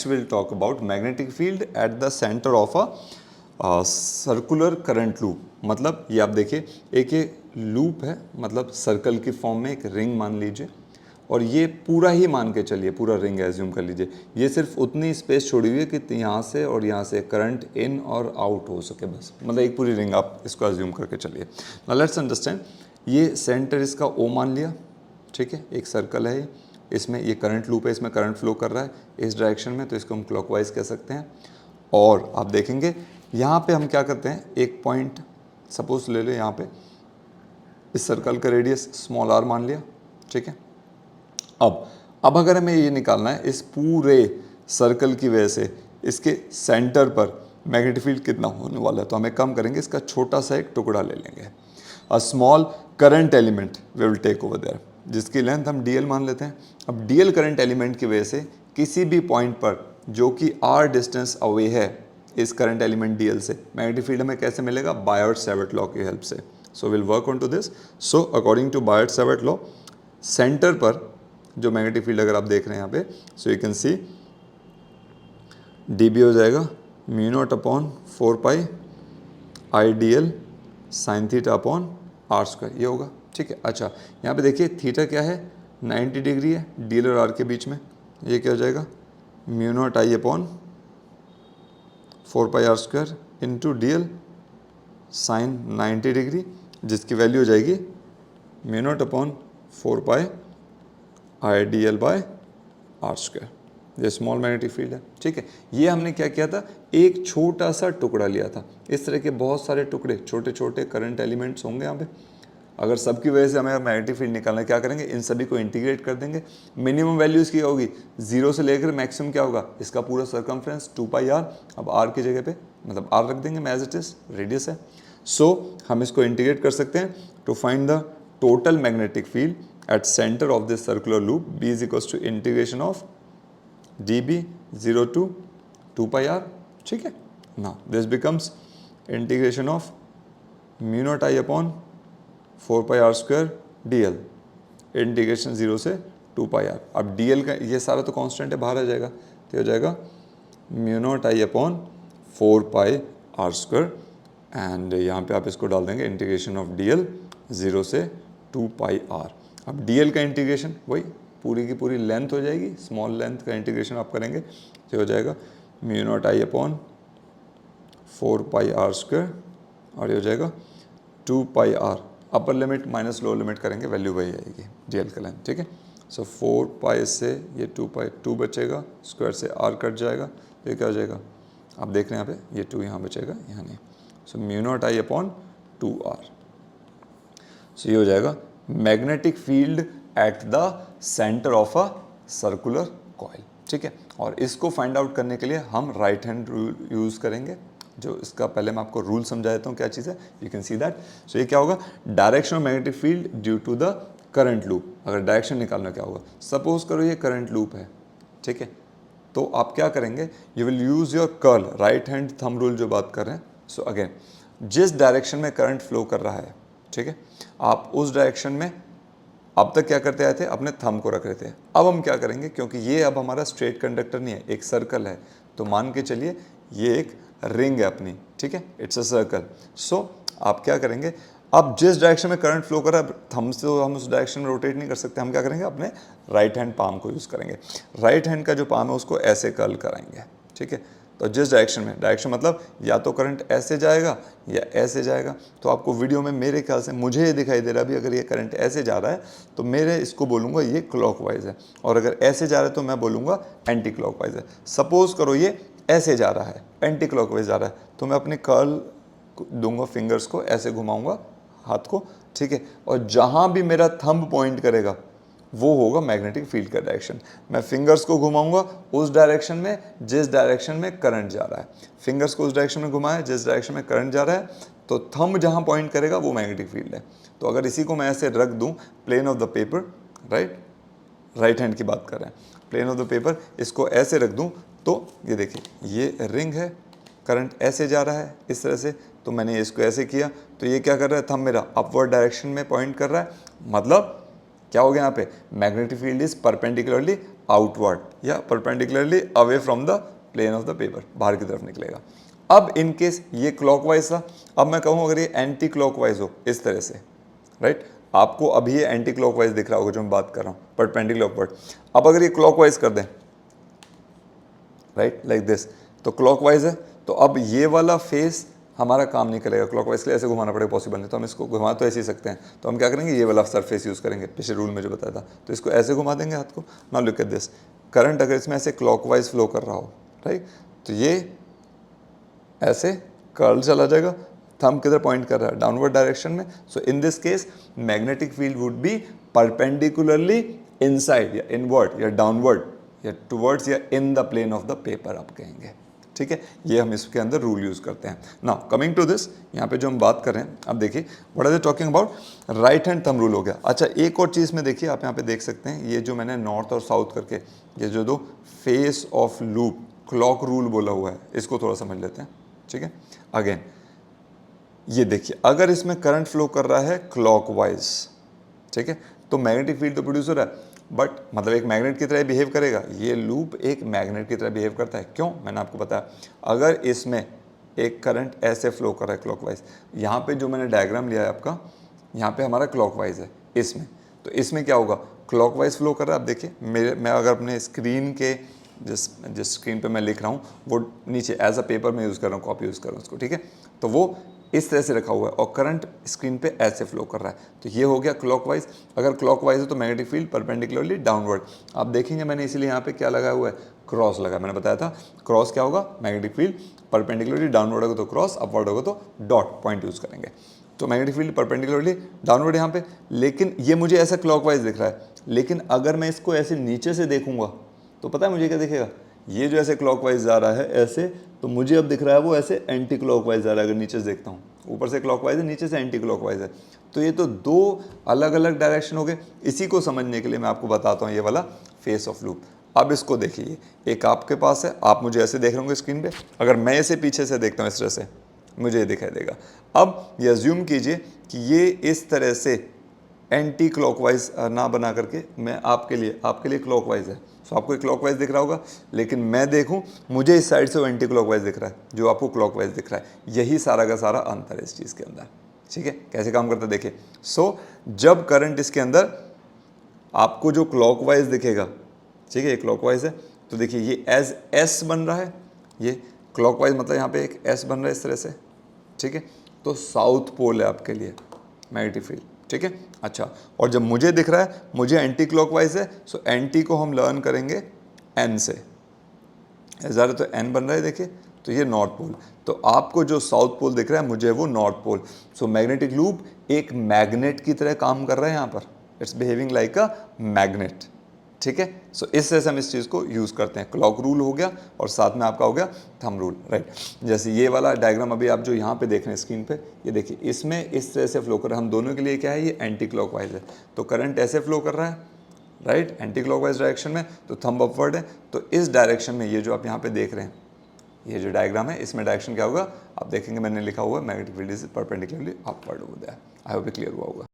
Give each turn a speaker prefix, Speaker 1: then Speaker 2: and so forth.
Speaker 1: We'll talk about magnetic field at the center of a circular current loop. मतलब ये आप देखिए, एक ये लूप है, मतलब सर्कल की फॉर्म में एक रिंग मान लीजिए, और ये पूरा ही मान के चलिए, पूरा रिंग एज्यूम कर लीजिए। ये सिर्फ उतनी स्पेस छोड़ी हुई है कि यहाँ से और यहाँ से करंट इन और आउट हो सके, बस। मतलब एक पूरी रिंग आप इसको एज्यूम करके चलिए। नाउ लेट्स अंडरस्टैंड, ये सेंटर इसका ओ मान लिया, ठीक है। एक सर्कल है, इसमें ये करंट लूप है, इसमें करंट फ्लो कर रहा है इस डायरेक्शन में, तो इसको हम क्लॉकवाइज कह सकते हैं। और आप देखेंगे यहाँ पे हम क्या करते हैं, एक पॉइंट सपोज ले लो, यहाँ पे इस सर्कल का रेडियस स्मॉल आर मान लिया, ठीक है। अब अगर हमें ये निकालना है इस पूरे सर्कल की वजह से इसके सेंटर पर मैग्नेटिक फील्ड कितना होने वाला है, तो हमें कम करेंगे, इसका छोटा सा एक टुकड़ा ले लेंगे। A small current element we will take over there, जिसकी लेंथ हम dl मान लेते हैं। अब dl करंट एलिमेंट की वजह से किसी भी पॉइंट पर जो कि r डिस्टेंस अवे है इस करंट एलिमेंट dl से, मैग्नेटिक फील्ड हमें कैसे मिलेगा, बायट-सैवर्ट लॉ की हेल्प से। So will work on to this. So according to Biot Savart law, centre पर जो मैग्नेटिक फील्ड अगर आप देख रहे हैं यहाँ पे, so you can see dB हो जाएगा mu naught upon 4 pi i d l sine theta upon r square, ये होगा, ठीक है। अच्छा, यहाँ पे देखिए थीटा क्या है, 90 डिग्री है डी एल और आर के बीच में, ये क्या हो जाएगा, mu naught I upon 4 pi are square into d l sine 90 degree, जिसकी वैल्यू हो जाएगी mu naught upon 4 pi i d l by r square. ये स्मॉल मैग्नेटिक फील्ड है, ठीक है। ये हमने क्या किया था, एक छोटा सा टुकड़ा लिया था। इस तरह के बहुत सारे टुकड़े, छोटे छोटे करंट एलिमेंट्स होंगे यहाँ पे। अगर सबकी वजह से हमें मैग्नेटिक फील्ड निकालना है, क्या करेंगे, इन सभी को इंटीग्रेट कर देंगे। मिनिमम वैल्यू इसकी होगी 0 से लेकर मैक्सिमम क्या होगा, इसका पूरा सर्कमफ्रेंस 2 पाई आर। अब आर की जगह पे मतलब आर रख देंगे एज इट इज, रेडियस है। सो हम इसको इंटीग्रेट कर सकते हैं to find the total magnetic field at center of this circular loop. B is equals to integration of dB 0 to 2 pi r, ठीक है। Now this becomes integration of mu naught I upon 4 pi r square dl, integration 0 से 2 pi r। अब dl का ये सारा तो constant है, बाहर आ जाएगा, तो हो जाएगा mu naught I upon 4 pi r square, and यहाँ पे आप इसको डाल देंगे इंटीग्रेशन ऑफ dl 0 से 2 pi r। अब dl का इंटीग्रेशन वही पूरी की पूरी लेंथ हो जाएगी, स्मॉल लेंथ का इंटीग्रेशन आप करेंगे तो हो जाएगा mu naught I upon 4 pi are square, और ये हो जाएगा 2 pi R. Upper limit minus lower limit करेंगे, वैल्यू वही आएगी dl का लेंथ, ठीक है। सो 4 पाई से ये 2 पाई, 2 बचेगा, स्क्वायर से r कट जाएगा, तो ये क्या हो जाएगा, आप देख रहे हैं यहाँ पे, ये 2 यहाँ बचेगा, यहाँ नहीं। सो म्यू नॉट आई अपॉन 2r। सो ये हो जाएगा magnetic field at the centre of a circular coil, ठीक है। और इसको फाइंड आउट करने के लिए हम राइट हैंड रूल यूज़ करेंगे, जो इसका पहले मैं आपको रूल समझा देता हूँ क्या चीज़ है, you can see that. So ये क्या होगा, direction of magnetic field due to the current loop. अगर डायरेक्शन निकालना क्या होगा, सपोज करो ये करंट लूप है, ठीक है, तो आप क्या करेंगे, you will use your curl, right hand thumb rule जो बात कर रहे हैं। सो अगेन, जिस डायरेक्शन में करंट फ्लो कर रहा है, ठीक है, आप उस डायरेक्शन में अब तक क्या करते आए थे, अपने थंब को रख रहे थे। अब हम क्या करेंगे, क्योंकि ये अब हमारा स्ट्रेट कंडक्टर नहीं है, एक सर्कल है, तो मान के चलिए ये एक रिंग है अपनी, ठीक है, इट्स अ सर्कल। सो आप क्या करेंगे, अब जिस डायरेक्शन में करंट फ्लो कर रहा है, थंब से तो हम उस डायरेक्शन में रोटेट नहीं कर सकते, हम क्या करेंगे, अपने राइट हैंड पाम को यूज़ करेंगे। राइट हैंड का जो पाम है उसको ऐसे कर्ल कराएंगे, ठीक है। तो जिस डायरेक्शन में, डायरेक्शन मतलब या तो करंट ऐसे जाएगा या ऐसे जाएगा, तो आपको वीडियो में मेरे ख्याल से मुझे ये दिखाई दे रहा है भी, अगर ये करंट ऐसे जा रहा है तो मेरे इसको बोलूँगा ये क्लॉकवाइज है, और अगर ऐसे जा रहा है तो मैं बोलूँगा एंटी क्लॉकवाइज है। सपोज करो ये ऐसे जा रहा है, एंटी क्लॉकवाइज जा रहा है, तो मैं अपने कर्ल दूंगा, फिंगर्स को ऐसे घुमाऊँगा हाथ को, ठीक है, और जहाँ भी मेरा थंब पॉइंट करेगा वो होगा मैग्नेटिक फील्ड का डायरेक्शन। मैं फिंगर्स को घुमाऊंगा उस डायरेक्शन में जिस डायरेक्शन में करंट जा रहा है, फिंगर्स को उस डायरेक्शन में घुमाया जिस डायरेक्शन में करंट जा रहा है, तो थंब जहां पॉइंट करेगा वो मैग्नेटिक फील्ड है। तो अगर इसी को मैं ऐसे रख दूं plane of the paper, right hand की बात कर रहे हैं, प्लेन ऑफ द पेपर, इसको ऐसे रख दूं, तो ये देखिए ये रिंग है, करंट ऐसे जा रहा है इस तरह से, तो मैंने इसको ऐसे किया, तो ये क्या कर रहा है, थंब मेरा अपवर्ड डायरेक्शन में पॉइंट कर रहा है, मतलब क्या हो गया यहाँ पे, magnetic field is perpendicularly outward या perpendicularly away from the plane of the paper, बाहर की तरफ निकलेगा। अब इन केस ये क्लॉकवाइज था, अब मैं कहूँ अगर ये एंटी क्लॉकवाइज हो इस तरह से, राइट, आपको अभी ये एंटी क्लॉकवाइज दिख रहा होगा जो मैं बात कर रहा हूँ, परपेंडिकुलर अपवर्ड। अब अगर ये क्लॉकवाइज कर दें, राइट, लाइक दिस, तो क्लॉकवाइज है, तो अब ये वाला फेस हमारा काम नहीं करेगा, क्लॉकवाइज के लिए ऐसे घुमाना पड़ेगा, पॉसिबल नहीं, तो हम इसको घुमा तो ऐसे ही सकते हैं, तो हम क्या करेंगे, ये वाला सरफेस यूज़ करेंगे, पिछले रूल में जो बताया था, तो इसको ऐसे घुमा देंगे हाथ को। Now look at this, current अगर इसमें ऐसे क्लॉकवाइज फ्लो कर रहा हो, राइट, तो ये ऐसे कर्ल चला जाएगा, थंब किधर पॉइंट कर रहा है, डाउनवर्ड डायरेक्शन में। So in this case magnetic field would be perpendicularly inside या इनवर्ड या डाउनवर्ड या टुवर्ड्स या in the plane of the paper आप कहेंगे, ठीक है। ये हम इसके अंदर रूल यूज़ करते हैं। नाउ कमिंग टू दिस, यहाँ पे जो हम बात कर रहे हैं, अब देखिए what are they talking about, right hand thumb rule हो गया। अच्छा, एक और चीज़ में देखिए, आप यहाँ पे देख सकते हैं, ये जो मैंने नॉर्थ और साउथ करके ये जो दो face of loop clock rule बोला हुआ है, इसको थोड़ा समझ लेते हैं, ठीक है। अगेन ये देखिए, अगर इसमें करंट फ्लो कर रहा है क्लॉकवाइज, ठीक है, तो मैग्नेटिक फील्ड तो प्रोड्यूस हो रहा है, बट मतलब एक मैग्नेट की तरह बिहेव करेगा, ये लूप एक मैग्नेट की तरह बिहेव करता है। क्यों, मैंने आपको बताया, अगर इसमें एक करंट ऐसे फ्लो कर रहा है क्लॉकवाइज, यहाँ पे जो मैंने डायग्राम लिया है आपका, यहाँ पे हमारा क्लॉकवाइज है, इसमें तो इसमें क्या होगा, क्लॉकवाइज फ्लो कर रहा है। आप देखिए मैं अगर अपने स्क्रीन के जिस स्क्रीन पे मैं लिख रहा हूँ वो नीचे एज अ पेपर में यूज़ कर रहा हूँ, कॉपी यूज़ कर रहा हूँ उसको, ठीक है, तो वो इस तरह से रखा हुआ है और करंट स्क्रीन पे ऐसे फ्लो कर रहा है, तो ये हो गया क्लॉकवाइज। अगर क्लॉकवाइज है तो मैग्नेटिक फील्ड परपेंडिकुलरली डाउनवर्ड। आप देखेंगे मैंने इसीलिए यहाँ पे क्या लगाया हुआ है, क्रॉस लगा, मैंने बताया था क्रॉस क्या होगा, मैग्नेटिक फील्ड परपेंडिकुलरली डाउनवर्ड होगा तो क्रॉस, अपवर्ड होगा तो डॉट पॉइंट यूज़ करेंगे। तो मैग्नेटिक फील्ड परपेंडिकुलरली डाउनवर्ड यहाँ पे, लेकिन ये मुझे ऐसा क्लॉकवाइज दिख रहा है, लेकिन अगर मैं इसको ऐसे नीचे से देखूंगा तो पता है मुझे क्या दिखेगा, ये जो ऐसे क्लॉकवाइज जा रहा है ऐसे, तो मुझे अब दिख रहा है वो ऐसे एंटी क्लॉकवाइज जा रहा है। अगर नीचे से देखता हूँ, ऊपर से क्लॉकवाइज है, नीचे से एंटी क्लॉकवाइज है, तो ये तो दो अलग अलग डायरेक्शन हो गए। इसी को समझने के लिए मैं आपको बताता हूँ ये वाला फेस ऑफ लूप। अब इसको देखिए, एक आपके पास है, आप मुझे ऐसे देख रहे होंगे स्क्रीन पे, अगर मैं इसे पीछे से देखता हूँ इस तरह से, मुझे ये दिखाई देगा। अब ये अज्यूम कीजिए कि ये इस तरह से एंटी क्लॉकवाइज ना बना करके मैं आपके लिए क्लॉकवाइज है, सो आपको एक क्लॉकवाइज दिख रहा होगा, लेकिन मैं देखूं मुझे इस साइड से वो एंटी क्लॉकवाइज दिख रहा है, जो आपको क्लॉकवाइज दिख रहा है। यही सारा का सारा अंतर है इस चीज़ के अंदर, ठीक है। कैसे काम करता है देखिए, सो जब करंट इसके अंदर आपको जो क्लॉकवाइज दिखेगा, ठीक है, ये क्लॉकवाइज है, तो देखिए ये एज एस बन रहा है, ये क्लॉकवाइज मतलब यहाँ पे एक एस बन रहा है इस तरह से, ठीक है, तो साउथ पोल है आपके लिए मैग्नेटिक फील्ड, ठीक है। अच्छा, और जब मुझे दिख रहा है मुझे एंटी क्लॉकवाइज है, सो एंटी को हम लर्न करेंगे एन से, ज़्यादा तो एन बन रहा है देखिए, तो ये नॉर्थ पोल, तो आपको जो साउथ पोल दिख रहा है मुझे वो north pole. So magnetic loop एक मैग्नेट की तरह काम कर रहा है यहाँ पर, it's behaving like a magnet, ठीक है। सो इस तरह से हम इस चीज़ को यूज़ करते हैं। क्लॉक रूल हो गया और साथ में आपका हो गया थंब रूल, राइट। जैसे ये वाला डायग्राम अभी आप जो यहाँ पे देख रहे हैं स्क्रीन पे, ये देखिए इसमें इस तरह से फ्लो कर रहा है, हम दोनों के लिए क्या है, ये एंटी क्लॉकवाइज है, तो करंट ऐसे फ्लो कर रहा है, राइट, एंटी क्लॉकवाइज डायरेक्शन में, तो थंब अपवर्ड है, तो इस डायरेक्शन में ये जो आप यहाँ पे देख रहे हैं, ये जो डायग्राम है इसमें डायरेक्शन क्या होगा, आप देखेंगे मैंने लिखा हुआ है magnetic field is perpendicularly upward over there. I hope ये क्लियर हुआ होगा।